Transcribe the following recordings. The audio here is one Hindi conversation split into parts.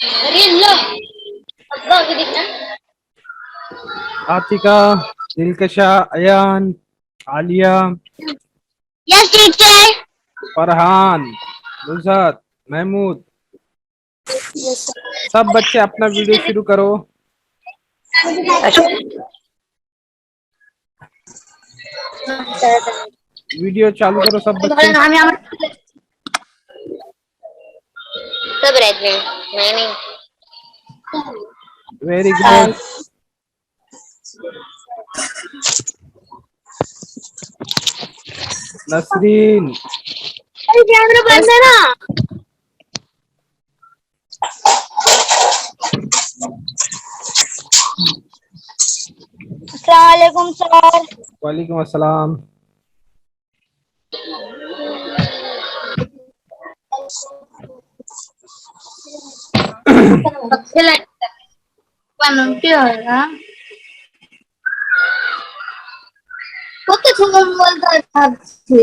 अरे लो अब्बा को दिखना। Atika, Dilkasha, Ayaan, Aliya, yes teacher. Farhan, Nusrat, Mahmood, yes सब बच्चे अपना वीडियो शुरू करो। सर। वीडियो चालू करो सब तुम्हारा बच्चे। नाम है अमर। सब रहते हैं। नहीं वेरी गुड। नसरीन, अरे कैमरा बंद है ना। अस्सलाम वालेकुम सर। वालेकुम अस्सलाम। কত সময় বলতে থাকছে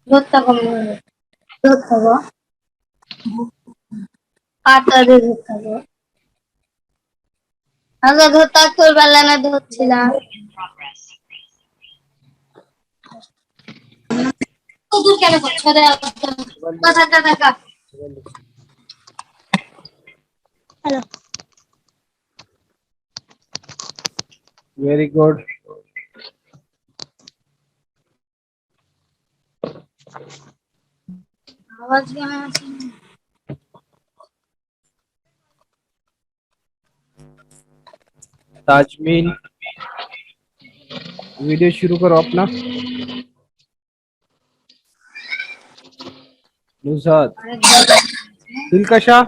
ধরতে কম ধরতে হবে পাতা দিয়ে ধরতে হবে আগে ধরতে তোর বেলা না ধরছিলাম দূর কেন করছো রে কথা দেখা हेलो वेरी गुड। आवाज क्या है ताजमीन, वीडियो शुरू करो अपना। नुसरत, दिलकशा,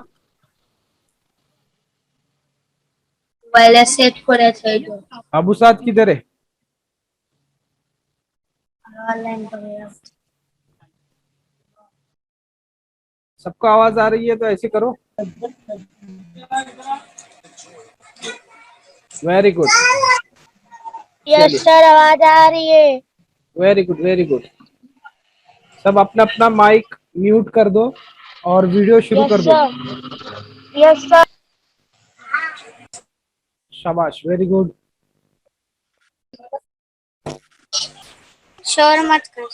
पहले सेट করেছে তো अबू साद किधर है? ऑनलाइन करेगा सबको आवाज आ रही है तो ऐसे करो। Very good. यस चलिए, सर आवाज आ रही है वेरी गुड वेरी गुड। सब अपना अपना माइक म्यूट कर दो और वीडियो शुरू यस कर दो। सर यस सर शाबाश, वेरी गुड। शोर मत कर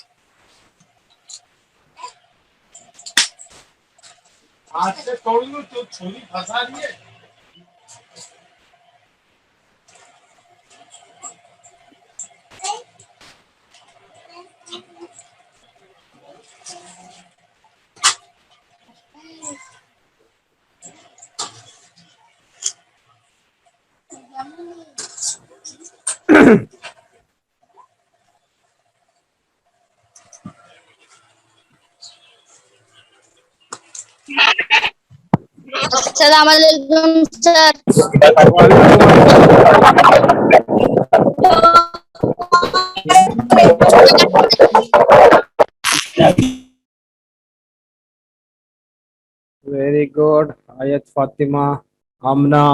आज से तोड़ लूं तो छोली फंसा रही है। अस्सलाम वालेकुम सर वालेकुम अस्सलाम। Very good. आयत, फातिमा, आमना,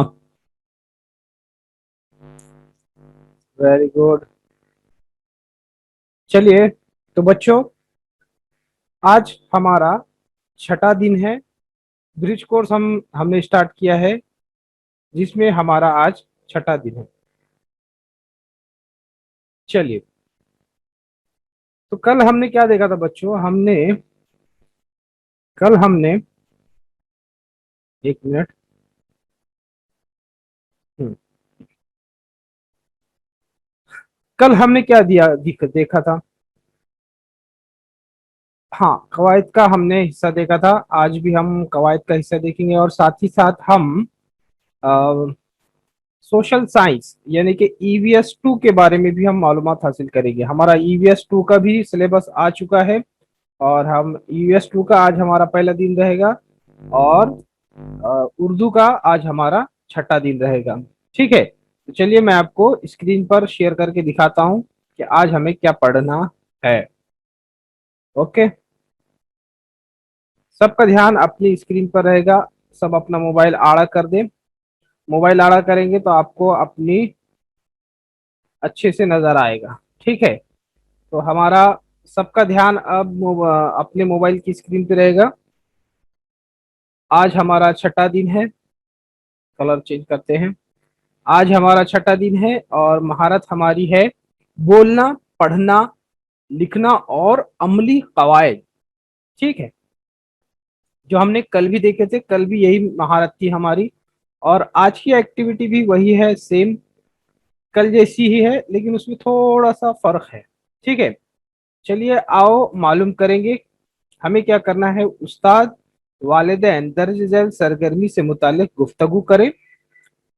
वेरी गुड। चलिए, तो बच्चों आज हमारा छठा दिन है। ब्रिज कोर्स हमने स्टार्ट किया है, जिसमें हमारा आज छठा दिन है। चलिए, तो कल हमने क्या देखा था बच्चों? कल हमने एक मिनट। कल हमने क्या देखा था? हाँ, कवायद का हमने हिस्सा देखा था। आज भी हम कवायद का हिस्सा देखेंगे और साथ ही साथ हम सोशल साइंस यानी कि ईवीएस 2 के बारे में भी हम मालूमात हासिल करेंगे। हमारा ईवीएस 2 का भी सिलेबस आ चुका है और हम ईवीएस 2 का आज हमारा पहला दिन रहेगा और उर्दू का आज हमारा छठा दिन रहेगा। ठीक है, तो चलिए मैं आपको स्क्रीन पर शेयर करके दिखाता हूँ कि आज हमें क्या पढ़ना है। ओके, सबका ध्यान अपनी स्क्रीन पर रहेगा। सब अपना मोबाइल आड़ा कर दें। मोबाइल आड़ा करेंगे तो आपको अपनी अच्छे से नजर आएगा। ठीक है, तो हमारा सबका ध्यान अब अपने मोबाइल की स्क्रीन पे रहेगा। आज हमारा छठा दिन है, कलर चेंज करते हैं। आज हमारा छठा दिन है और महारत हमारी है बोलना, पढ़ना, लिखना और अमली कवायद। ठीक है, जो हमने कल भी देखे थे, कल भी यही महारत थी हमारी, और आज की एक्टिविटी भी वही है, सेम कल जैसी ही है, लेकिन उसमें थोड़ा सा फर्क है। ठीक है, चलिए आओ मालूम करेंगे हमें क्या करना है। उस्ताद वालिदैन दर्ज झैल सरगर्मी से मुतालिक गुफ्तगू करें।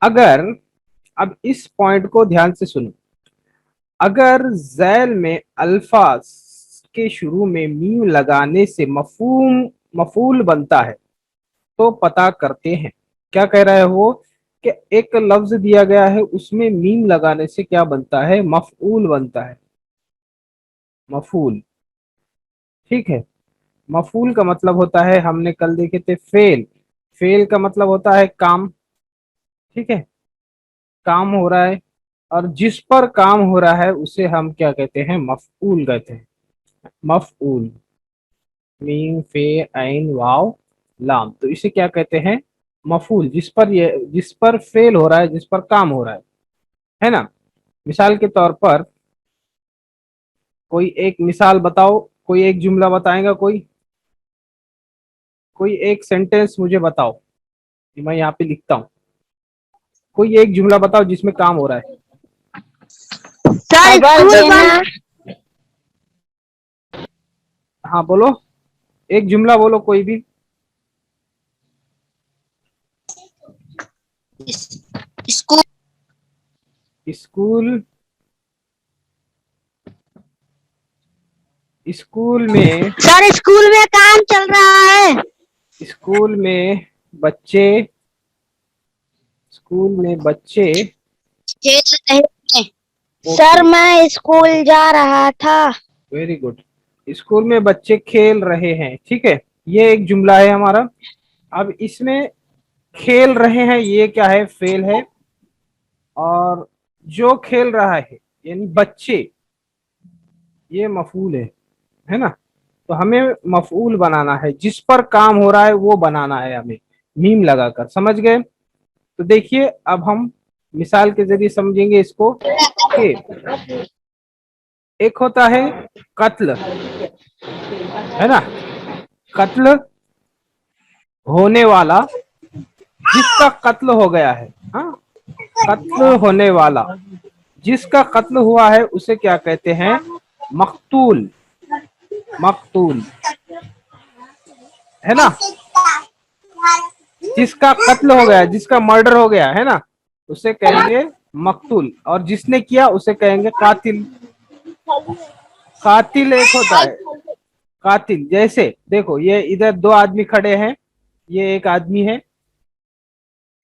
अगर, अब इस पॉइंट को ध्यान से सुनो, अगर झैल में अल्फाज के शुरू में मीम लगाने से मफूल बनता है तो पता करते हैं। क्या कह रहा है वो कि एक लफ्ज दिया गया है, उसमें मीम लगाने से क्या बनता है, मफऊल बनता है, मफूल। ठीक है, मफूल का मतलब होता है, हमने कल देखे थे फेल, फेल का मतलब होता है काम। ठीक है, काम हो रहा है और जिस पर काम हो रहा है उसे हम क्या कहते हैं, मफऊल कहते हैं, मफऊल। मीम फे ऐन वाव लाम, तो इसे क्या कहते हैं, मफूल, जिस पर फेल हो रहा है, जिस पर काम हो रहा है ना। मिसाल के तौर पर कोई एक मिसाल बताओ, कोई एक जुमला बताएगा, कोई एक सेंटेंस मुझे बताओ, मैं यहाँ पे लिखता हूँ। कोई एक जुमला बताओ जिसमें काम हो रहा है। हाँ बोलो, एक जुमला बोलो कोई भी। स्कूल स्कूल, स्कूल में, सर स्कूल में काम चल रहा है। स्कूल में बच्चे, स्कूल में बच्चे खेल रहे हैं। सर मैं स्कूल जा रहा था। वेरी गुड, स्कूल में बच्चे खेल रहे हैं। ठीक है, ये एक जुमला है हमारा। अब इसमें खेल रहे हैं, ये क्या है, फेल है, और जो खेल रहा है यानी बच्चे, ये मफूल है ना। तो हमें मफूल बनाना है, जिस पर काम हो रहा है वो बनाना है हमें, मीम लगाकर। समझ गए? तो देखिए अब हम मिसाल के जरिए समझेंगे इसको कि एक होता है कत्ल, है ना, कत्ल होने वाला, जिसका कत्ल हो गया है। हाँ, कत्ल होने वाला, जिसका कत्ल हुआ है उसे क्या कहते हैं, मकतूल, मकतूल, है ना। जिसका कत्ल हो गया, जिसका मर्डर हो गया है ना, उसे कहेंगे मकतूल, और जिसने किया उसे कहेंगे कातिल। कातिल एक होता है, कातिल। जैसे देखो, ये इधर दो आदमी खड़े हैं, ये एक आदमी है,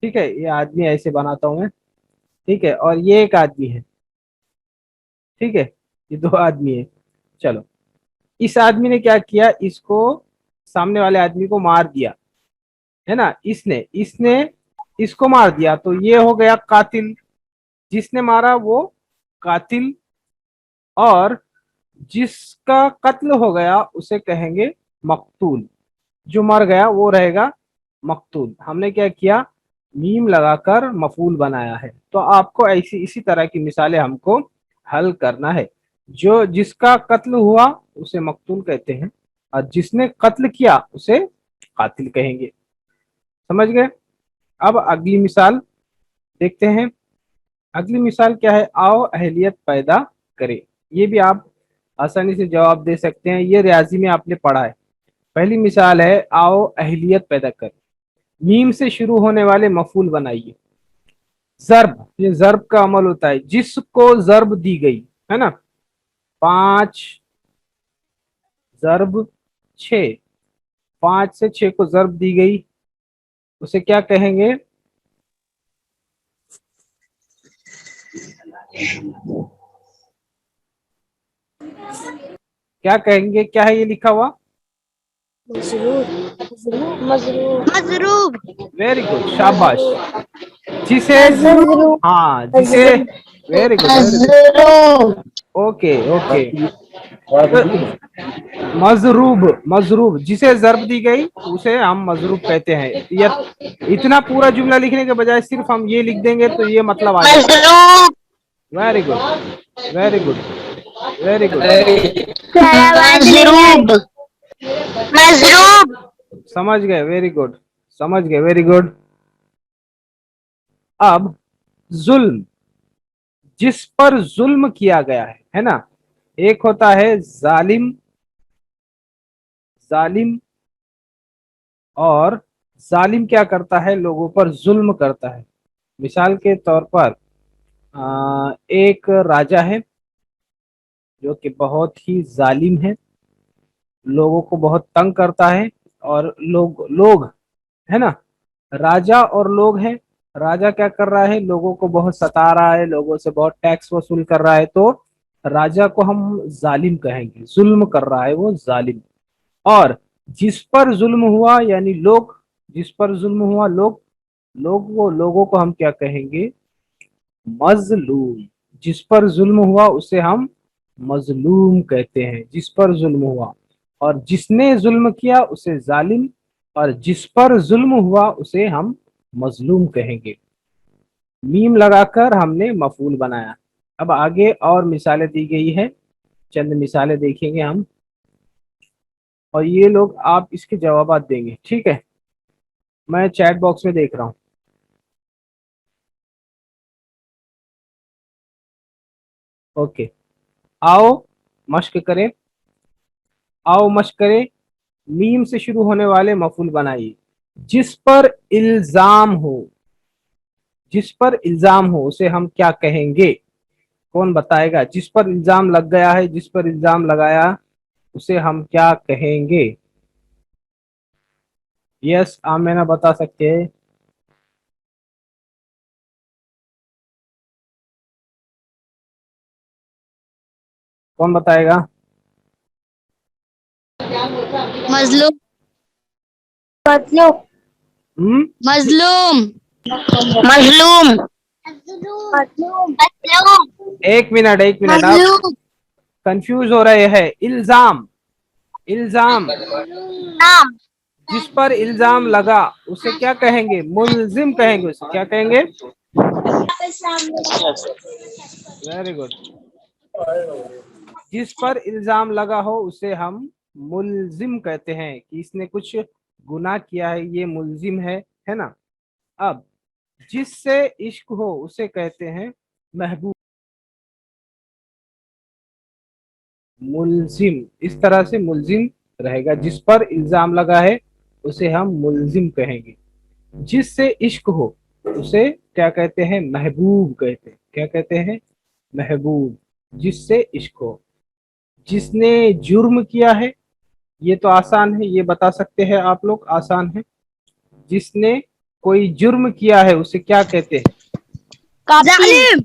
ठीक है, ये आदमी ऐसे बनाता हूं मैं, ठीक है, और ये एक आदमी है, ठीक है, ये दो आदमी है। चलो, इस आदमी ने क्या किया, इसको, सामने वाले आदमी को मार दिया, है ना, इसने इसने इसको मार दिया, तो ये हो गया कातिल। जिसने मारा वो कातिल, और जिसका कत्ल हो गया उसे कहेंगे मकतूल। जो मर गया वो रहेगा मकतूल। हमने क्या किया, मीम लगाकर मफूल बनाया है। तो आपको ऐसी इसी तरह की मिसालें हमको हल करना है। जो जिसका कत्ल हुआ उसे मकतूल कहते हैं, और जिसने कत्ल किया उसे कातिल कहेंगे। समझ गए? अब अगली मिसाल देखते हैं। अगली मिसाल क्या है, आओ अहलियत पैदा करें। ये भी आप आसानी से जवाब दे सकते हैं, ये रियाजी में आपने पढ़ा है। पहली मिसाल है, आओ अहलियत पैदा करें। मीम से शुरू होने वाले मफूल बनाइए। जर्ब, ये जर्ब का अमल होता है, जिसको जर्ब दी गई है ना, 5 जर्ब 6, 5 से 6 को जर्ब दी गई, उसे क्या कहेंगे, क्या कहेंगे, क्या है ये लिखा हुआ, मजरूब। वेरी गुड, शाबाश। जिसे, हाँ जिसे, वेरी गुड, ओके ओके, मजरूब, मजरूब जिसे जर्ब दी गई उसे हम मजरूब कहते हैं। या इतना पूरा जुमला लिखने के बजाय सिर्फ हम ये लिख देंगे तो ये मतलब आ जाएगा। मजरूब। Very good, very good, very good. मजरूब। मजरूब। समझ गए, वेरी गुड, समझ गए, वेरी गुड। अब जुल्म, जिस पर जुल्म किया गया है ना। एक होता है जालिम, जालिम, और जालिम क्या करता है, लोगों पर जुल्म करता है। मिसाल के तौर पर एक राजा है जो कि बहुत ही जालिम है, लोगों को बहुत तंग करता है। और लोग लोग है ना, राजा और लोग हैं। राजा क्या कर रहा है, लोगों को बहुत सता रहा है, लोगों से बहुत टैक्स वसूल कर रहा है, तो राजा को हम जालिम कहेंगे, जुल्म कर रहा है वो जालिम। और जिस पर जुल्म हुआ यानी लोग, जिस पर जुल्म हुआ लोग, वो लोगों को हम क्या कहेंगे, मजलूम। जिस पर जुल्म हुआ उसे हम मजलूम कहते हैं, जिस पर जुल्म हुआ। और जिसने जुल्म किया उसे जालिम, और जिस पर जुल्म हुआ उसे हम मजलूम कहेंगे। मीम लगाकर हमने मफूल बनाया। अब आगे और मिसालें दी गई है, चंद मिसालें देखेंगे हम, और ये लोग आप इसके जवाब देंगे, ठीक है। मैं चैट बॉक्स में देख रहा हूँ। ओके, आओ मश्क करें, आओ मश्क करें। मीम से शुरू होने वाले मफूल बनाइए। जिस पर इल्जाम हो, जिस पर इल्जाम हो उसे हम क्या कहेंगे, कौन बताएगा। जिस पर इल्जाम लग गया है, जिस पर इल्जाम लगाया उसे हम क्या कहेंगे। यस आमेना बता सकते हैं। कौन बताएगा। मजलूम। मजलूम। मजलूम। मजलूम। मजलूम। एक मिनट, एक मिनट, आप कंफ्यूज हो रहे हैं। इल्जाम, इल्जाम, नाम। जिस पर इल्जाम लगा उसे क्या कहेंगे, मुल्जिम कहेंगे, उसे क्या कहेंगे। Very good. जिस पर इल्जाम लगा हो उसे हम मुल्जिम कहते हैं, कि इसने कुछ गुनाह किया है, ये मुल्जिम है ना। अब जिससे इश्क हो उसे कहते हैं महबूब, मुल्जिम। इस तरह से मुल्जिम रहेगा। जिस पर इल्जाम लगा है उसे हम मुल्जिम कहेंगे। जिससे इश्क हो उसे क्या कहते हैं, महबूब कहते हैं। क्या कहते हैं, महबूब। जिससे इश्क हो। जिसने जुर्म किया है, ये तो आसान है, ये बता सकते हैं आप लोग, आसान है। जिसने कोई जुर्म किया है उसे क्या कहते हैं, जालिम।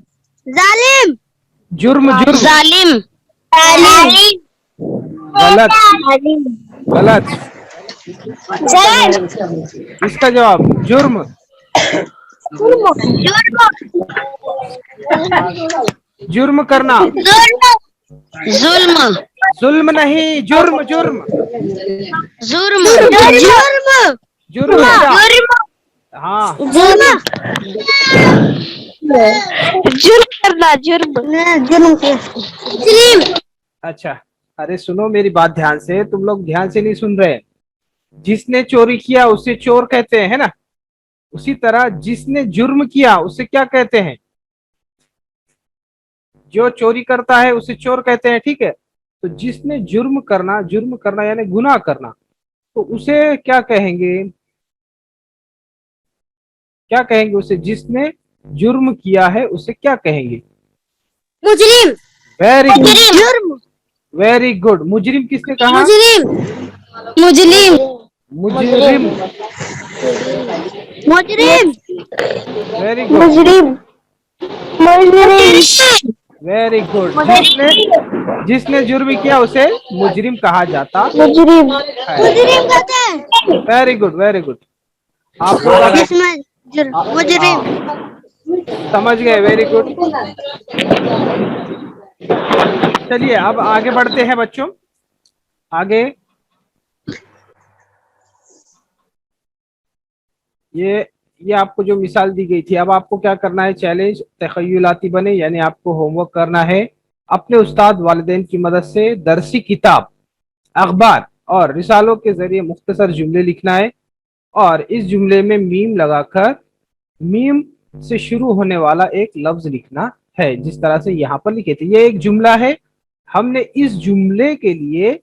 जालिम। जुर्म, जुर्म। जालिम। गलत, गलत। जालिम। इसका जवाब जुर्म, जुर्म करना। जुल्म। जुल्म नहीं, जुर्म, जुर्म, जुर्म। जुर्म। जुर्म बेटा। हाँ, जुर्म। जुर्म करना। जुर्म। जुर्म। जुर्म। अच्छा। अरे सुनो मेरी बात ध्यान से, तुम लोग ध्यान से नहीं सुन रहे। जिसने चोरी किया उसे चोर कहते हैं, है ना। उसी तरह जिसने जुर्म किया उसे क्या कहते हैं, जो चोरी करता है उसे चोर कहते हैं, ठीक है। तो जिसने जुर्म करना, जुर्म करना यानी गुनाह करना, तो उसे क्या कहेंगे, क्या कहेंगे उसे, जिसने जुर्म किया है उसे क्या कहेंगे, मुजरिम। वेरी गुड, जुर्म। Very good. मुजरिम किसने कहा, मुजरिम। मुजरिम। मुजरिम, मुजरिम। वेरी गुड, मुजरिम। मुजरिम। Very good. जिसने जुर्म किया उसे मुजरिम कहा जाता मुजरिम। है। मुजरिम कहते हैं। Very good, very good. आप लोग जिसमें मुजरिम। समझ गए, वेरी गुड। चलिए अब आगे बढ़ते हैं बच्चों। आगे ये आपको जो मिसाल दी गई थी, अब आपको क्या करना है, चैलेंज तखय्युलाती बने, यानी आपको होमवर्क करना है अपने उस्ताद वालिदैन की मदद से दरसी किताब, अखबार और रिसालों के जरिए मुख्तसर जुमले लिखना है और इस जुमले में मीम लगाकर मीम से शुरू होने वाला एक लफ्ज लिखना है, जिस तरह से यहाँ पर लिखे थे। ये एक जुमला है, हमने इस जुमले के लिए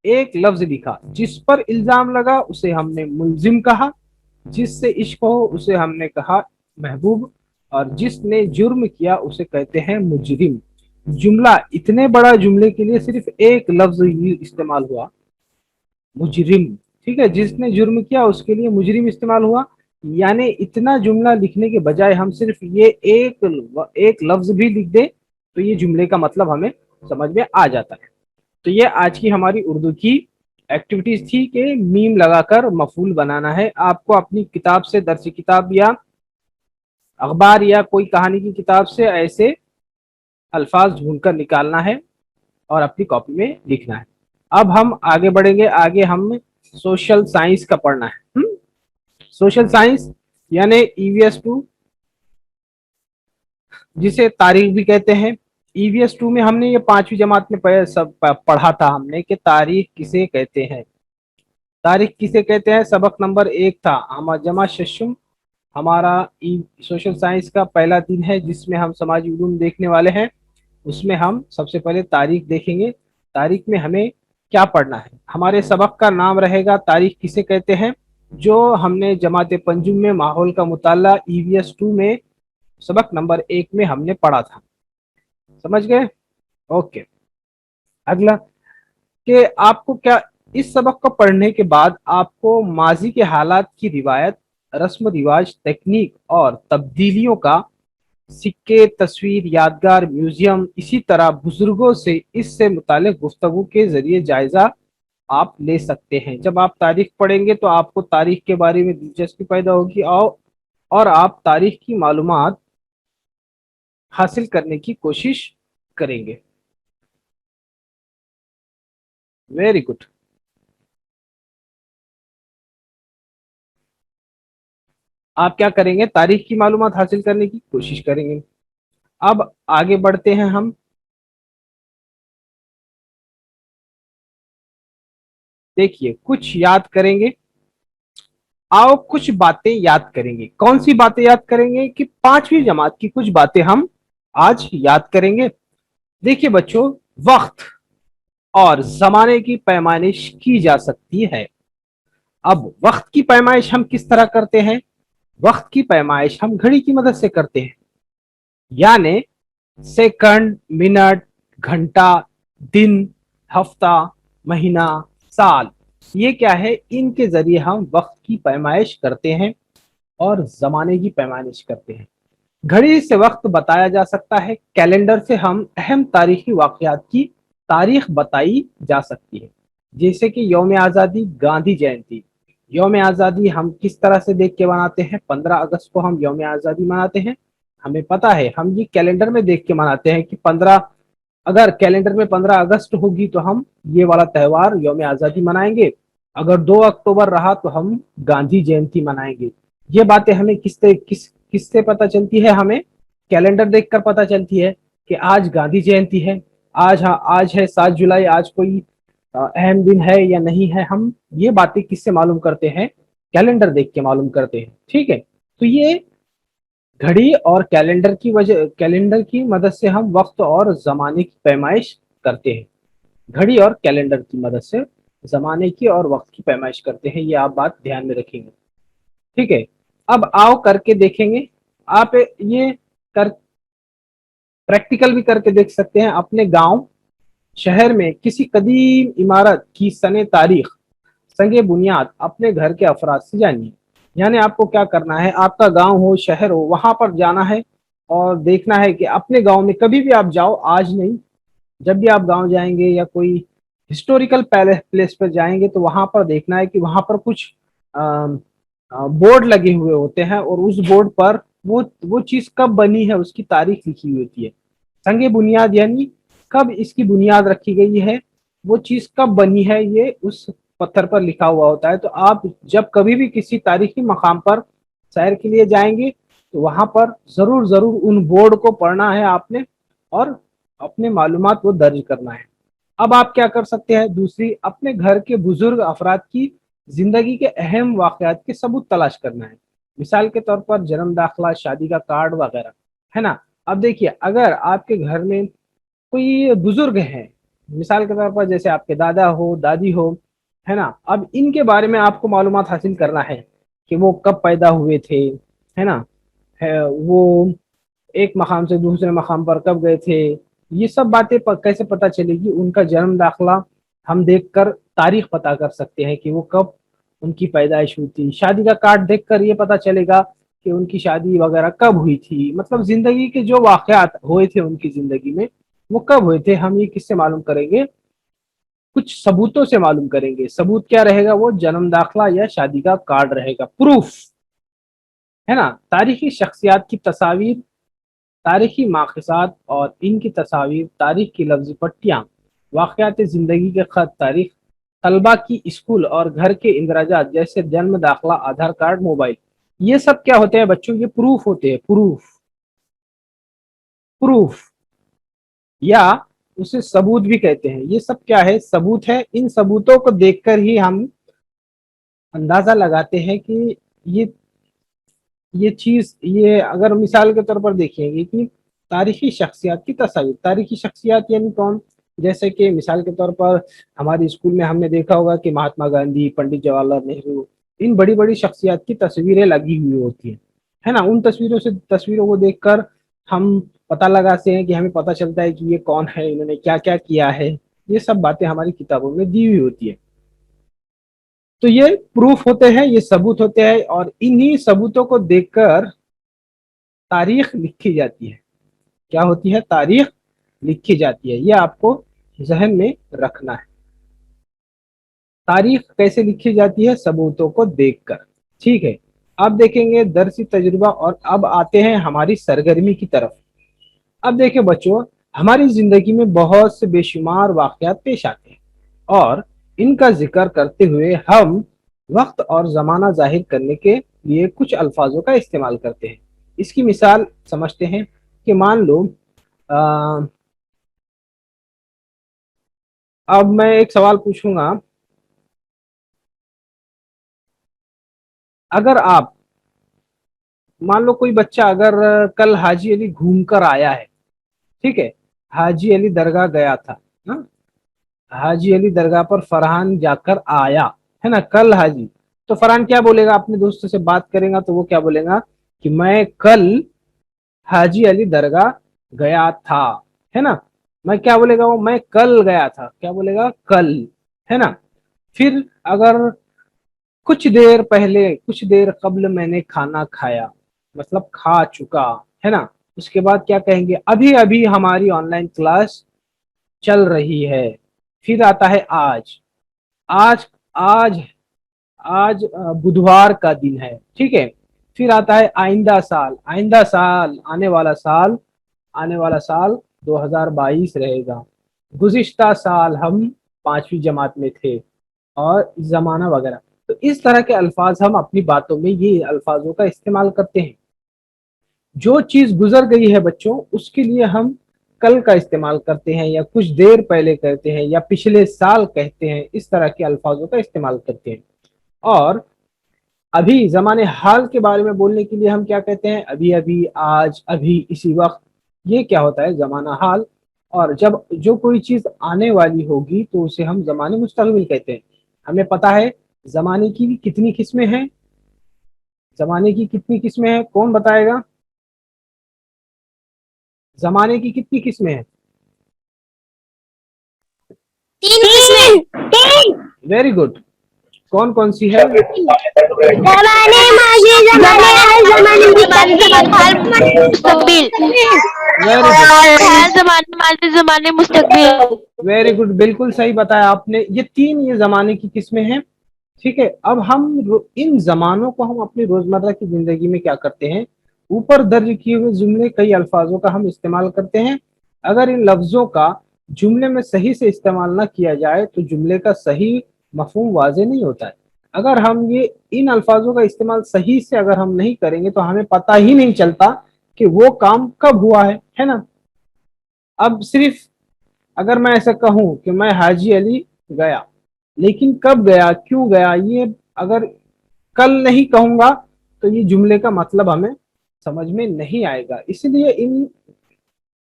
एक लफ्ज लिखा, जिस पर इल्जाम लगा उसे हमने मुल्जिम कहा, जिससे इश्क हो उसे हमने कहा महबूब, और जिसने जुर्म किया उसे कहते हैं मुजरिम। जुमला, इतने बड़ा जुमले के लिए सिर्फ एक लफ्ज इस्तेमाल हुआ, मुजरिम। ठीक है, जिसने जुर्म किया उसके लिए मुजरिम इस्तेमाल हुआ, यानी इतना जुमला लिखने के बजाय हम सिर्फ ये एक लफ्ज भी लिख दे तो ये जुमले का मतलब हमें समझ में आ जाता है। तो ये आज की हमारी उर्दू की एक्टिविटीज थी कि मीम लगाकर मफूल बनाना है। आपको अपनी किताब से, दरसी किताब या अखबार या कोई कहानी की किताब से ऐसे अल्फाज ढूंढकर निकालना है और अपनी कॉपी में लिखना है। अब हम आगे बढ़ेंगे, आगे हम सोशल साइंस का पढ़ना है। सोशल साइंस यानी EVS 2, जिसे तारीख भी कहते हैं। EVS 2 में हमने ये 5वीं जमात में सब पढ़ा था हमने कि तारीख किसे कहते हैं। तारीख किसे कहते हैं सबक नंबर 1 था, हम जमा शशुम हमारा सोशल साइंस का पहला दिन है जिसमें हम समाजी उलूम देखने वाले हैं। उसमें हम सबसे पहले तारीख देखेंगे। तारीख में हमें क्या पढ़ना है, हमारे सबक का नाम रहेगा तारीख किसे कहते हैं, जो हमने जमात पंजुम में माहौल का मुताला EVS 2 में सबक नंबर 1 में हमने पढ़ा था। समझ गए? ओके। अगला कि आपको क्या, इस सबक को पढ़ने के बाद आपको माजी के हालात की रिवायत, रस्म रिवाज, तकनीक और तब्दीलियों का सिक्के, तस्वीर, यादगार, म्यूजियम, इसी तरह बुजुर्गों से इससे मुतालिक गुफ्तगू के जरिए जायजा आप ले सकते हैं। जब आप तारीख पढ़ेंगे तो आपको तारीख के बारे में दिलचस्पी पैदा होगी और आप तारीख की मालूमात हासिल करने की कोशिश करेंगे। Very good. आप क्या करेंगे, तारीख की मालूमात हासिल करने की कोशिश करेंगे। अब आगे बढ़ते हैं हम। देखिए कुछ याद करेंगे, आओ कुछ बातें याद करेंगे। कौन सी बातें याद करेंगे कि 5वीं जमात की कुछ बातें हम आज याद करेंगे। देखिए बच्चों, वक्त और जमाने की पैमाइश की जा सकती है। अब वक्त की पैमाइश हम किस तरह करते हैं, वक्त की पैमाइश हम घड़ी की मदद से करते हैं, यानी सेकंड, मिनट, घंटा, दिन, हफ्ता, महीना, साल, ये क्या है, इनके जरिए हम वक्त की पैमाइश करते हैं और जमाने की पैमाइश करते हैं। घड़ी से वक्त बताया जा सकता है, कैलेंडर से हम अहम तारीखी वाकयात की तारीख बताई जा सकती है, जैसे कि यौम आज़ादी, गांधी जयंती। यौम आज़ादी हम किस तरह से देख के मनाते हैं, 15 अगस्त को हम यौम आज़ादी मनाते हैं। हमें पता है, हम ये कैलेंडर में देख के मनाते हैं कि 15, अगर कैलेंडर में 15 अगस्त होगी तो हम ये वाला त्यौहार यौम आज़ादी मनाएंगे, अगर 2 अक्टूबर रहा तो हम गांधी जयंती मनाएंगे। ये बातें हमें किससे पता चलती है, हमें कैलेंडर देखकर पता चलती है कि आज गांधी जयंती है, आज, हाँ आज है 7 जुलाई, आज कोई अहम दिन है या नहीं है। हम ये बातें किससे मालूम करते हैं, कैलेंडर देख के मालूम करते हैं। ठीक है, तो ये घड़ी और कैलेंडर की मदद से हम वक्त और जमाने की पैमाइश करते हैं। घड़ी और कैलेंडर की मदद से जमाने की और वक्त की पैमाइश करते हैं, ये आप बात ध्यान में रखेंगे। ठीक है, अब आओ करके देखेंगे। आप ये कर प्रैक्टिकल भी करके देख सकते हैं। अपने गांव, शहर में किसी कदीम इमारत की सने तारीख, संगे बुनियाद अपने घर के अफराद से जानिए। यानी आपको क्या करना है, आपका गांव हो, शहर हो, वहां पर जाना है और देखना है कि अपने गांव में कभी भी आप जाओ, आज नहीं, जब भी आप गांव जाएंगे या कोई हिस्टोरिकल प्लेस पर जाएंगे तो वहां पर देखना है कि वहां पर कुछ बोर्ड लगे हुए होते हैं और उस बोर्ड पर वो चीज कब बनी है उसकी तारीख लिखी हुई होती है। संगे बुनियाद यानी कब इसकी बुनियाद रखी गई है, वो चीज कब बनी है, ये उस पत्थर पर लिखा हुआ होता है। तो आप जब कभी भी किसी तारीखी मकाम पर सैर के लिए जाएंगे तो वहां पर जरूर जरूर उन बोर्ड को पढ़ना है आपने और अपने मालूमात वो दर्ज करना है। अब आप क्या कर सकते हैं, दूसरी, अपने घर के बुजुर्ग अफराद की जिंदगी के अहम वाकयात के सबूत तलाश करना है। मिसाल के तौर पर जन्म दाखिला, शादी का कार्ड वगैरह, है ना। अब देखिए, अगर आपके घर में कोई बुजुर्ग है, मिसाल के तौर पर जैसे आपके दादा हो, दादी हो, है ना, अब इनके बारे में आपको मालूमात हासिल करना है कि वो कब पैदा हुए थे, है ना, वो एक मकाम से दूसरे मकाम पर कब गए थे, ये सब बातें कैसे पता चलेगी। उनका जन्म दाखिला हम देखकर तारीख पता कर सकते हैं कि वो कब उनकी पैदाइश हुई थी। शादी का कार्ड देखकर ये पता चलेगा कि उनकी शादी वगैरह कब हुई थी। मतलब जिंदगी के जो वाकयात हुए थे उनकी जिंदगी में वो कब हुए थे, हम ये किससे मालूम करेंगे, कुछ सबूतों से मालूम करेंगे। सबूत क्या रहेगा, वो जन्म दाखिला या शादी का कार्ड रहेगा, प्रूफ, है ना। तारीखी शख्सियात की तस्वीर, तारीखी माखसात और इनकी तस्वीर, तारीख की लफ्ज़ी पट्टियाँ, वाक़यात ज़िंदगी के ख़त, तारीख, तलबा की स्कूल और घर के इंदराजात जैसे जन्म दाखिला, आधार कार्ड, मोबाइल, ये सब क्या होते हैं बच्चों, ये प्रूफ होते हैं। प्रूफ, प्रूफ या उसे सबूत भी कहते हैं। ये सब क्या है, सबूत है। इन सबूतों को देखकर ही हम अंदाजा लगाते हैं कि ये ये चीज, ये अगर मिसाल के तौर पर देखेंगे कि तारीखी शख्सियात की तस्वीर, तारीखी शख्सियात यानी कौन, जैसे कि मिसाल के तौर पर हमारे स्कूल में हमने देखा होगा कि महात्मा गांधी, पंडित जवाहरलाल नेहरू, इन बड़ी बड़ी शख्सियात की तस्वीरें लगी हुई होती हैं, है ना। उन तस्वीरों को देखकर हम पता लगाते हैं कि हमें पता चलता है कि ये कौन है, इन्होंने क्या क्या किया है। ये सब बातें हमारी किताबों में दी हुई होती है। तो ये प्रूफ होते हैं, ये सबूत होते हैं, और इन्हीं सबूतों को देखकर तारीख लिखी जाती है। क्या होती है, तारीख लिखी जाती है। ये आपको जहन में रखना है। तारीख कैसे लिखी जाती है, सबूतों को देखकर, ठीक है। अब देखेंगे दरसी तजुर्बा, और अब आते हैं हमारी सरगर्मी की तरफ। अब देखिए बच्चों, हमारी जिंदगी में बहुत से बेशुमार वाकयात पेश आते हैं और इनका जिक्र करते हुए हम वक्त और जमाना जाहिर करने के लिए कुछ अल्फाजों का इस्तेमाल करते हैं। इसकी मिसाल समझते हैं कि मान लो अब मैं एक सवाल पूछूंगा, अगर आप मान लो कोई बच्चा अगर कल हाजी अली घूम कर आया है, ठीक है, हाजी अली दरगाह गया था, ना, हाजी अली दरगाह पर फरहान जाकर आया, है ना, कल हाजी, तो फरहान क्या बोलेगा, अपने दोस्तों से बात करेगा तो वो क्या बोलेगा कि मैं कल हाजी अली दरगाह गया था, है ना। मैं क्या बोलेगा वो, मैं कल गया था, क्या बोलेगा, कल, है ना। फिर अगर कुछ देर पहले, कुछ देर कबल मैंने खाना खाया, मतलब खा चुका, है ना। उसके बाद क्या कहेंगे, अभी अभी हमारी ऑनलाइन क्लास चल रही है। फिर आता है आज, आज आज आज बुधवार का दिन है, ठीक है। फिर आता है आइंदा साल, आइंदा साल, आने वाला साल 2022 रहेगा। गुज़िश्ता साल हम 5वीं जमात में थे, और जमाना वगैरह। तो इस तरह के अल्फाज हम अपनी बातों में ये अल्फाजों का इस्तेमाल करते हैं। जो चीज गुजर गई है बच्चों, उसके लिए हम कल का इस्तेमाल करते हैं, या कुछ देर पहले कहते हैं, या पिछले साल कहते हैं। इस तरह के अल्फाजों का इस्तेमाल करते हैं। और अभी जमाने हाल के बारे में बोलने के लिए हम क्या कहते हैं, अभी अभी, आज, अभी, इसी वक्त। ये क्या होता है, जमाना हाल। और जब जो कोई चीज आने वाली होगी तो उसे हम जमाने मुस्तकबिल कहते हैं। हमें पता है जमाने की कितनी किस्में हैं, जमाने की कितनी किस्में हैं, कौन बताएगा, जमाने की कितनी किस्में हैं? 3 किस्में। Very good. कौन कौन सी है? जमाने माजी, जमाने हाल, जमाने मुस्तकबिल। वेरी माजी, जमाने मुस्तकबिल। वेरी गुड, बिल्कुल सही बताया आपने। ये 3 ये जमाने की किस्में हैं, ठीक है। अब हम इन जमानों को हम अपनी रोजमर्रा की जिंदगी में क्या करते हैं, ऊपर दर्ज किए हुए जुमले, कई अल्फाजों का हम इस्तेमाल करते हैं। अगर इन लफ्जों का जुमले में सही से इस्तेमाल ना किया जाए तो जुमले का सही मफहूम वाज़े नहीं होता है। अगर हम ये इन अल्फाजों का इस्तेमाल सही से अगर हम नहीं करेंगे तो हमें पता ही नहीं चलता कि वो काम कब हुआ है ना। अब सिर्फ अगर मैं ऐसा कहूं कि मैं हाजी अली गया, लेकिन कब गया, क्यों गया, ये अगर कल नहीं कहूंगा तो ये जुमले का मतलब हमें समझ में नहीं आएगा। इसलिए इन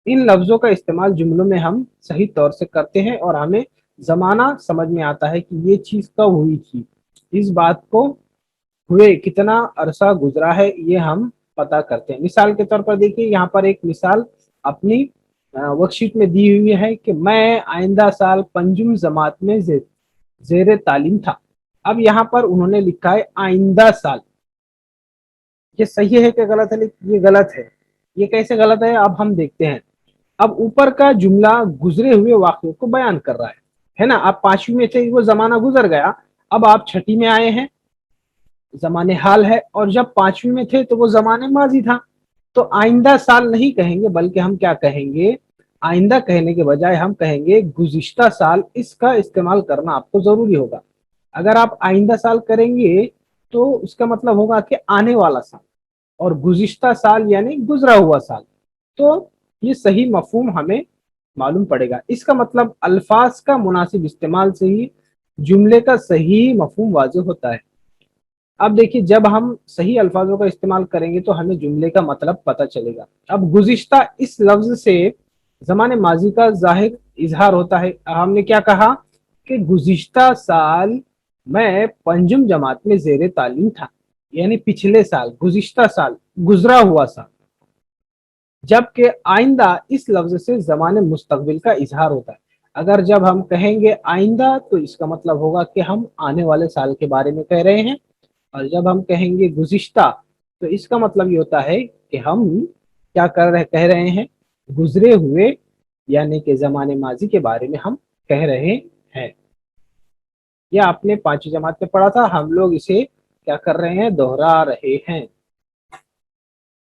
इन लफ्जों का इस्तेमाल जुमलों में हम सही तौर से करते हैं और हमें जमाना समझ में आता है कि ये चीज कब हुई थी, इस बात को हुए कितना अरसा गुजरा है, ये हम पता करते हैं। मिसाल के तौर पर देखिए, यहाँ पर एक मिसाल अपनी वर्कशीट में दी हुई है कि मैं आइंदा साल पंजुम जमात में जेर तालीम था। अब यहाँ पर उन्होंने लिखा है आइंदा साल। ये सही है कि गलत है? ये गलत है। ये कैसे गलत है, अब हम देखते हैं। अब ऊपर का जुमला गुजरे हुए वाक़े को बयान कर रहा है ना। आप पांचवी में थे, वो जमाना गुजर गया। अब आप छठी में आए हैं, जमाने हाल है, और जब पांचवी में थे तो वो जमाने माजी था। तो आइंदा साल नहीं कहेंगे, बल्कि हम क्या कहेंगे, आइंदा कहने के बजाय हम कहेंगे गुज़िश्ता साल। इसका इस्तेमाल करना आपको जरूरी होगा। अगर आप आइंदा साल करेंगे तो उसका मतलब होगा कि आने वाला साल, और गुज़िश्ता साल यानी गुजरा हुआ साल। तो ये सही मफहूम हमें मालूम पड़ेगा। इसका मतलब अल्फाज का मुनासिब इस्तेमाल से ही जुमले का सही मफहूम वाज़े होता है। अब देखिए, जब हम सही अल्फाजों का इस्तेमाल करेंगे तो हमें जुमले का मतलब पता चलेगा। अब गुज़िश्ता इस लफ्ज से ज़माने माजी का जाहिर इजहार होता है। हमने क्या कहा कि गुज़िश्ता साल मैं पंजुम जमात में ज़ेरे तालीम था, यानी पिछले साल, गुज़िश्ता साल, गुजरा हुआ साल। जबकि आइंदा इस लफ्ज से ज़माने मुस्तकबिल का इजहार होता है। अगर जब हम कहेंगे आइंदा तो इसका मतलब होगा कि हम आने वाले साल के बारे में कह रहे हैं, और जब हम कहेंगे गुज़िश्ता तो इसका मतलब ये होता है कि हम क्या कह रहे हैं, गुजरे हुए यानी कि ज़माने माजी के बारे में हम कह रहे हैं। यह आपने पांचवी जमात में पढ़ा था, हम लोग इसे क्या कर रहे हैं, दोहरा रहे हैं।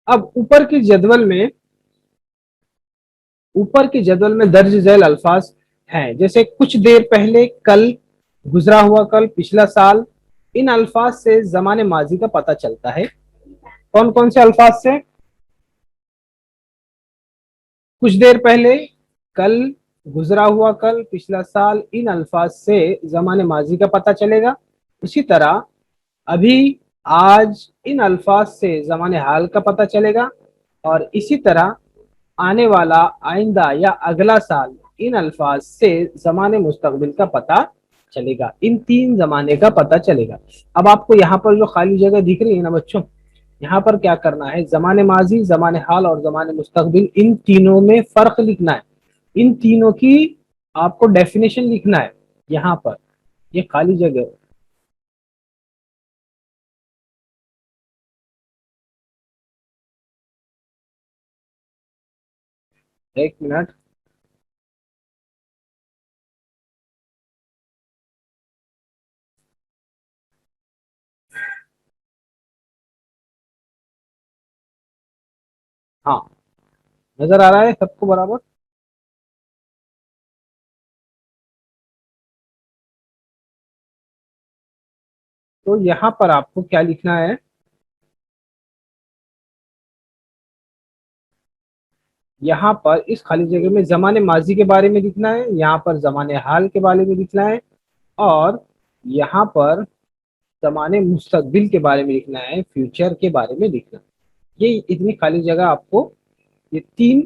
अब ऊपर के जदवल में दर्ज झैल अल्फाज हैं, जैसे कुछ देर पहले, कल, गुजरा हुआ कल, पिछला साल। इन अल्फाज से जमाने माजी का पता चलता है। कौन कौन से अल्फाज से? कुछ देर पहले, कल, गुजरा हुआ कल, पिछला साल। इन अल्फाज से जमाने माजी का पता चलेगा। उसी तरह अभी, आज, इन अल्फाज से जमाने हाल का पता चलेगा। और इसी तरह आने वाला, आइंदा या अगला साल, इन अल्फाज से जमाने मुस्तकबिल का पता चलेगा। इन तीन जमाने का पता चलेगा। अब आपको यहाँ पर जो खाली जगह दिख रही है ना बच्चों, यहाँ पर क्या करना है, जमाने माजी, जमाने हाल और जमाने मुस्तकबिल, इन तीनों में फर्क लिखना है। इन तीनों की आपको डेफिनेशन लिखना है यहाँ पर, ये खाली जगह। एक मिनट। हाँ, नजर आ रहा है सबको बराबर? तो यहाँ पर आपको क्या लिखना है, यहाँ पर इस खाली जगह में जमाने माजी के बारे में लिखना है, यहाँ पर जमाने हाल के बारे में लिखना है, और यहाँ पर जमाने मुस्तकबिल के बारे में लिखना है, फ्यूचर के बारे में लिखना है। ये इतनी खाली जगह आपको, ये तीन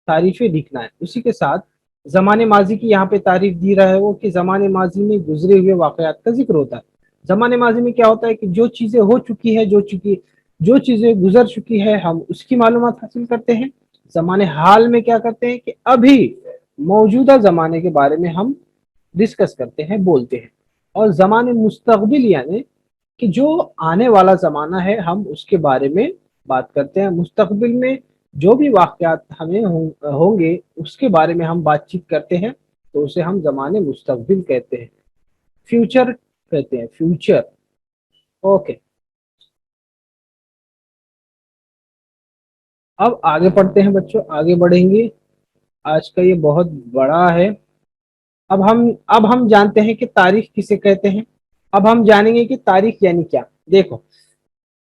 तारीफें लिखना है। उसी के साथ जमाने माजी की यहाँ पे तारीफ दी रहा है वो, कि जमाने माजी में गुजरे हुए वाकयात का जिक्र होता है। जमाने माजी में क्या होता है कि जो चीजें हो चुकी है, जो चीजें गुजर चुकी है, हम उसकी मालूमात हासिल करते हैं। जमाने हाल में क्या करते हैं कि अभी मौजूदा जमाने के बारे में हम डिस्कस करते हैं, बोलते हैं। और जमाने मुस्तकबिल यानी कि जो आने वाला जमाना है, हम उसके बारे में बात करते हैं। मुस्तकबिल में जो भी वाकयात हमें होंगे उसके बारे में हम बातचीत करते हैं, तो उसे हम जमाने मुस्तकबिल कहते हैं, फ्यूचर कहते हैं, फ्यूचर। ओके, अब आगे पढ़ते हैं बच्चों, आगे बढ़ेंगे। आज का ये बहुत बड़ा है। अब हम जानते हैं कि तारीख किसे कहते हैं। अब हम जानेंगे कि तारीख यानी क्या। देखो,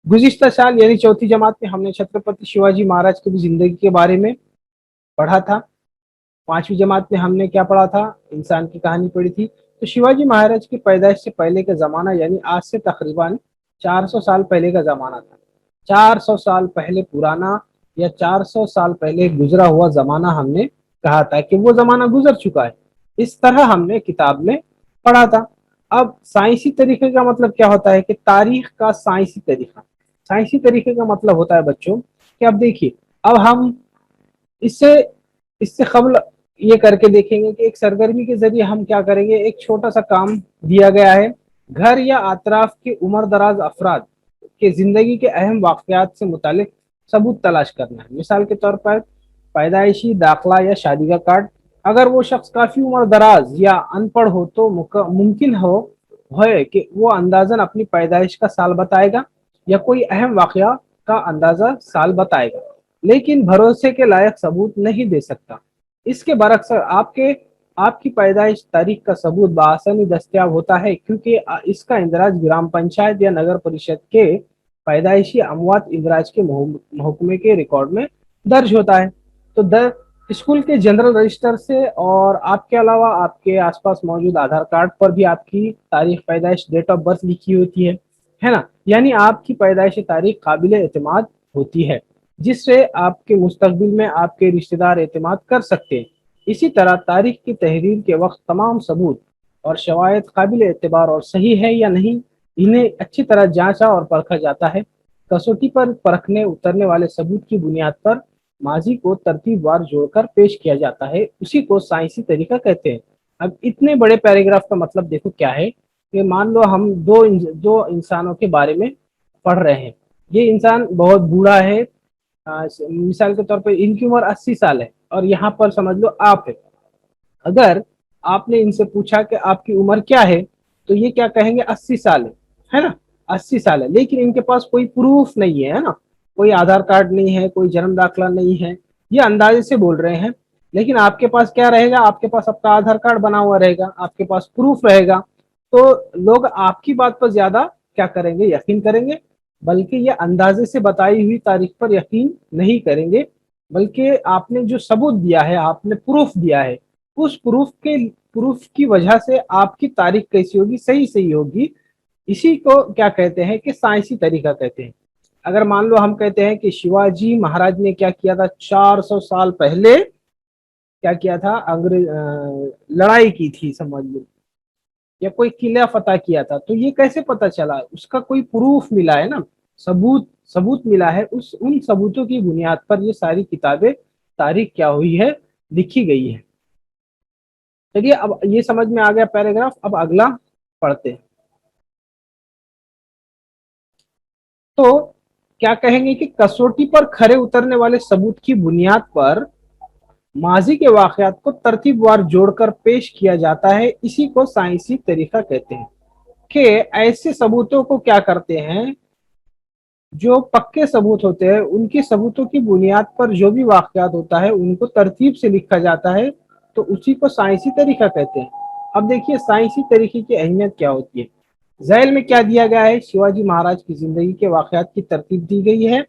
गुज़िश्ता साल यानी चौथी जमात में हमने छत्रपति शिवाजी महाराज की जिंदगी के बारे में पढ़ा था। पांचवी जमात में हमने क्या पढ़ा था, इंसान की कहानी पढ़ी थी। तो शिवाजी महाराज की पैदाइश से पहले का जमाना यानी आज से तकरीबन 400 साल पहले का जमाना था। 400 साल पहले पुराना या 400 साल पहले गुजरा हुआ जमाना हमने कहा था कि वो जमाना गुजर चुका है। इस तरह हमने किताब में पढ़ा था। अब साइंसी तरीके का मतलब क्या होता है कि तारीख का साइंसी तरीका। साइंसी तरीके का मतलब होता है बच्चों कि अब देखिए, अब हम इससे इससे कबल ये करके देखेंगे कि एक सरगर्मी के जरिए हम क्या करेंगे। एक छोटा सा काम दिया गया है, घर या अतराफ के उम्र दराज अफराद के जिंदगी के अहम वाकयात से मुतालिक सबूत तलाश करना है। मिसाल के तौर पर पैदाइशी दाखला या शादी का कार्ड। अगर वो शख्स काफी उम्र दराज या अनपढ़ हो तो मुमकिन है कि वो अंदाजन अपनी पैदाइश का साल बताएगा या कोई अहम वाकया का अंदाजा साल बताएगा, लेकिन भरोसे के लायक सबूत नहीं दे सकता। इसके बरक्स आपकी पैदाइश तारीख का सबूत बआसानी दस्तयाब होता है, क्योंकि इसका इंदराज ग्राम पंचायत या नगर परिषद के पैदाइशी अमवात इंदराज के महकमे के रिकॉर्ड में दर्ज होता है। तो स्कूल के जनरल रजिस्टर से और आपके अलावा आपके आसपास मौजूद आधार कार्ड पर भी आपकी तारीख पैदाइश, डेट ऑफ बर्थ लिखी होती है ना। यानी आपकी पैदाइश तारीख काबिल एतमाद होती है, जिससे आपके मुस्तकबिल में आपके रिश्तेदार एतमाद कर सकते हैं। इसी तरह तारीख की तहरीर के वक्त तमाम सबूत और शवायद काबिल एतबार और सही है या नहीं, इन्हें अच्छी तरह जांचा और परखा जाता है। कसौटी पर परखने उतरने वाले सबूत की बुनियाद पर माजी को तरतीबवार जोड़कर पेश किया जाता है। उसी को साइंसी तरीका कहते हैं। अब इतने बड़े पैराग्राफ का मतलब देखो क्या है कि मान लो हम दो इंसानों के बारे में पढ़ रहे हैं। ये इंसान बहुत बूढ़ा है, मिसाल के तौर पर इनकी उम्र 80 साल है और यहाँ पर समझ लो आप है। अगर आपने इनसे पूछा कि आपकी उम्र क्या है, तो ये क्या कहेंगे, 80 साल है ना, 80 साल है। लेकिन इनके पास कोई प्रूफ नहीं है ना, कोई आधार कार्ड नहीं है, कोई जन्म दाखला नहीं है, ये अंदाजे से बोल रहे हैं। लेकिन आपके पास क्या रहेगा, आपके पास आपका आधार कार्ड बना हुआ रहेगा, आपके पास प्रूफ रहेगा। तो लोग आपकी बात पर ज्यादा क्या करेंगे, यकीन करेंगे, बल्कि ये अंदाजे से बताई हुई तारीख पर यकीन नहीं करेंगे। बल्कि आपने जो सबूत दिया है, आपने प्रूफ दिया है, उस प्रूफ की वजह से आपकी तारीख कैसी होगी, सही सही होगी। इसी को क्या कहते हैं कि साइंसी तरीका कहते हैं। अगर मान लो हम कहते हैं कि शिवाजी महाराज ने क्या किया था, 400 साल पहले क्या किया था, अंग्रेज लड़ाई की थी समझ लो, या कोई किला फतह किया था, तो ये कैसे पता चला, उसका कोई प्रूफ मिला है ना, सबूत मिला है। उन सबूतों की बुनियाद पर ये सारी किताबें तारीख क्या हुई है, लिखी गई है। चलिए, अब ये समझ में आ गया पैराग्राफ। अब अगला पढ़ते हैं। तो क्या कहेंगे कि कसौटी पर खरे उतरने वाले सबूत की बुनियाद पर माजी के वाकयात को तरतीबवार जोड़कर पेश किया जाता है। इसी को साइंसी तरीका कहते हैं। कि ऐसे सबूतों को क्या करते हैं, जो पक्के सबूत होते हैं, उनके सबूतों की बुनियाद पर जो भी वाकयात होता है उनको तरतीब से लिखा जाता है, तो उसी को साइंसी तरीका कहते हैं। अब देखिए साइंसी तरीके की अहमियत क्या होती है। झैल में क्या दिया गया है, शिवाजी महाराज की जिंदगी के वाकयात की तरतीब दी गई है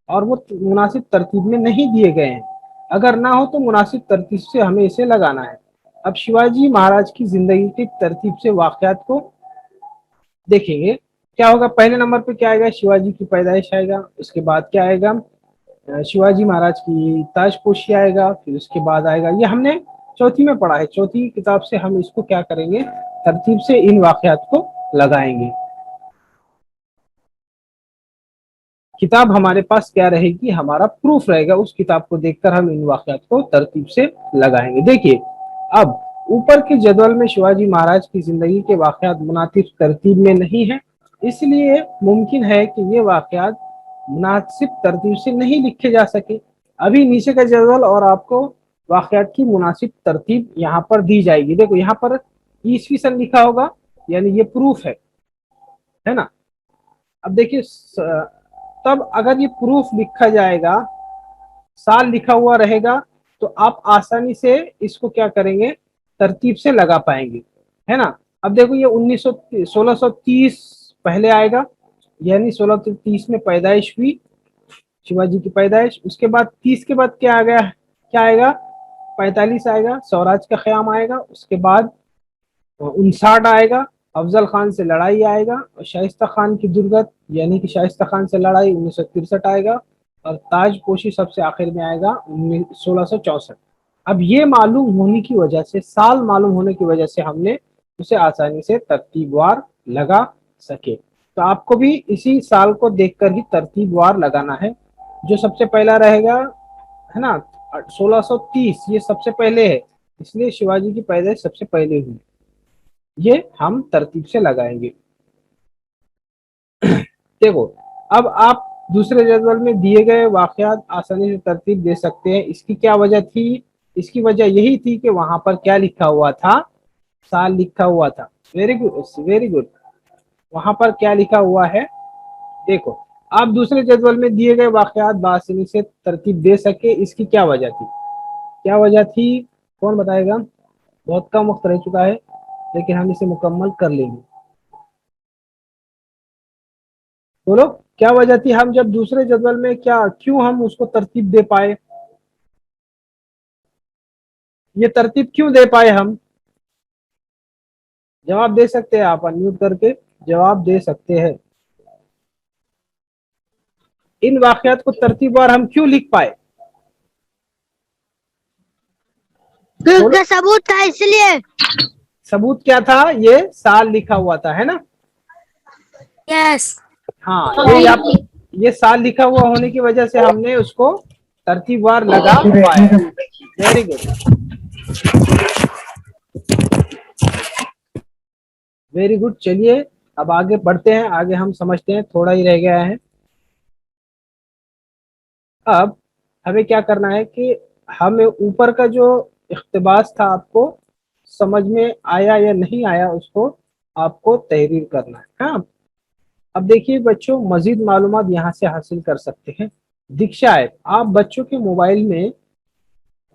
और वो मुनासिब तरतीब में नहीं दिए गए हैं। अगर ना हो तो मुनासिब तरतीब से हमें इसे लगाना है। अब शिवाजी महाराज की जिंदगी की तरतीब से वाकयात को देखेंगे, क्या होगा। पहले नंबर पे क्या आएगा, शिवाजी की पैदाइश आएगा। उसके बाद क्या आएगा, शिवाजी महाराज की ताजपोशी आएगा। फिर उसके बाद आएगा, ये हमने चौथी में पढ़ा है, चौथी किताब से हम इसको क्या करेंगे, तरतीब से इन वाकयात को लगाएंगे। किताब हमारे पास क्या रहेगी, हमारा प्रूफ रहेगा। उस किताब को देखकर हम इन वाकयात को तरतीब से लगाएंगे। देखिए, अब ऊपर के जदवल में शिवाजी महाराज की जिंदगी के वाकयात मुनासिब तरतीब में नहीं है, इसलिए मुमकिन है कि ये वाकयात मुनासिब तरतीब से नहीं लिखे जा सके। अभी नीचे का जदवल और आपको वाकयात की मुनासिब तरतीब यहाँ पर दी जाएगी। देखो यहाँ पर ईस्वी सन लिखा होगा, यानी ये प्रूफ है ना। अब देखिए, तब अगर ये प्रूफ लिखा जाएगा, साल लिखा हुआ रहेगा, तो आप आसानी से इसको क्या करेंगे, तरतीब से लगा पाएंगे, है ना। अब देखो ये 1630 पहले आएगा, यानी 1630 में पैदाइश हुई शिवाजी की पैदाइश। उसके बाद 30 के बाद क्या आ गया, क्या आएगा, 45 आएगा, स्वराज का क़याम आएगा। उसके बाद 59 आएगा, अफजल खान से लड़ाई आएगा, और शाइस्ता खान की दुर्गत यानी कि शाइस्ता खान से लड़ाई 1963 आएगा, और ताजपोशी सबसे आखिर में आएगा 1664। अब ये मालूम होने की वजह से, साल मालूम होने की वजह से हमने उसे आसानी से तरतीबवार लगा सके। तो आपको भी इसी साल को देखकर ही तरतीबवार लगाना है। जो सबसे पहला रहेगा, है ना, 1630 ये सबसे पहले है, इसलिए शिवाजी की पैदाइश सबसे पहले हुई, ये हम तरतीब से लगाएंगे। देखो, अब आप दूसरे जदवल में दिए गए वाकयात आसानी से तरतीब दे सकते हैं। इसकी क्या वजह थी, इसकी वजह यही थी कि वहां पर क्या लिखा हुआ था, साल लिखा हुआ था। Very good, very good. वहां पर क्या लिखा हुआ है, देखो, आप दूसरे जदवल में दिए गए वाकयात बासानी से तरतीब दे सके, इसकी क्या वजह थी, क्या वजह थी, कौन बताएगा। बहुत कम वक्त रह चुका है, लेकिन हम इसे मुकम्मल कर लेंगे। बोलो, क्या वजह थी, हम जब दूसरे जदवल में क्या, क्यों हम उसको तरतीब दे पाए, ये तरतीब क्यों दे पाए हम। जवाब दे सकते हैं आप, अनम्यूट करके जवाब दे सकते हैं। इन वाकयात को तरतीबवार हम क्यों लिख पाए, क्योंकि सबूत था इसलिए। सबूत क्या था, ये साल लिखा हुआ था, है ना। यस। हाँ, ये साल लिखा हुआ होने की वजह से हमने उसको तरतीबवार लगा पाए। Very good, very good. चलिए अब आगे बढ़ते हैं, आगे हम समझते हैं, थोड़ा ही रह गया है। अब हमें क्या करना है कि हमें ऊपर का जो इख्तिबास था, आपको समझ में आया या नहीं आया, उसको आपको तहरीर करना है। हाँ, अब देखिए बच्चों, मजीद मालूमात यहाँ से हासिल कर सकते हैं। दीक्षा ऐप, आप बच्चों के मोबाइल में,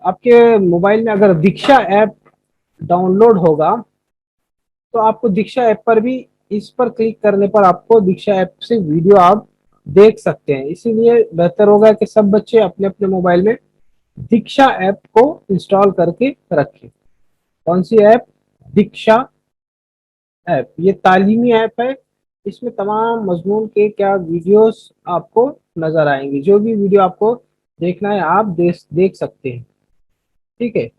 आपके मोबाइल में अगर दीक्षा ऐप डाउनलोड होगा, तो आपको दीक्षा ऐप पर भी, इस पर क्लिक करने पर आपको दीक्षा ऐप से वीडियो आप देख सकते हैं। इसीलिए बेहतर होगा कि सब बच्चे अपने अपने मोबाइल में दीक्षा ऐप को इंस्टॉल करके रखें। कौन सी ऐप, दीक्षा ऐप, ये तालीमी ऐप है। इसमें तमाम मजमून के क्या वीडियोस आपको नजर आएंगे, जो भी वीडियो आपको देखना है आप देख सकते हैं। ठीक है,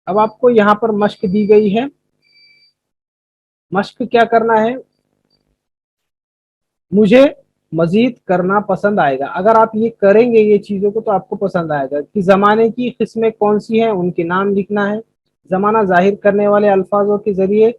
अब आपको यहाँ पर मश्क दी गई है। मश्क क्या करना है, मुझे मजीद करना पसंद आएगा। अगर आप ये करेंगे ये चीज़ों को, तो आपको पसंद आएगा कि ज़माने की किस्में कौन सी हैं, उनके नाम लिखना है। ज़माना जाहिर करने वाले अल्फाजों के ज़रिए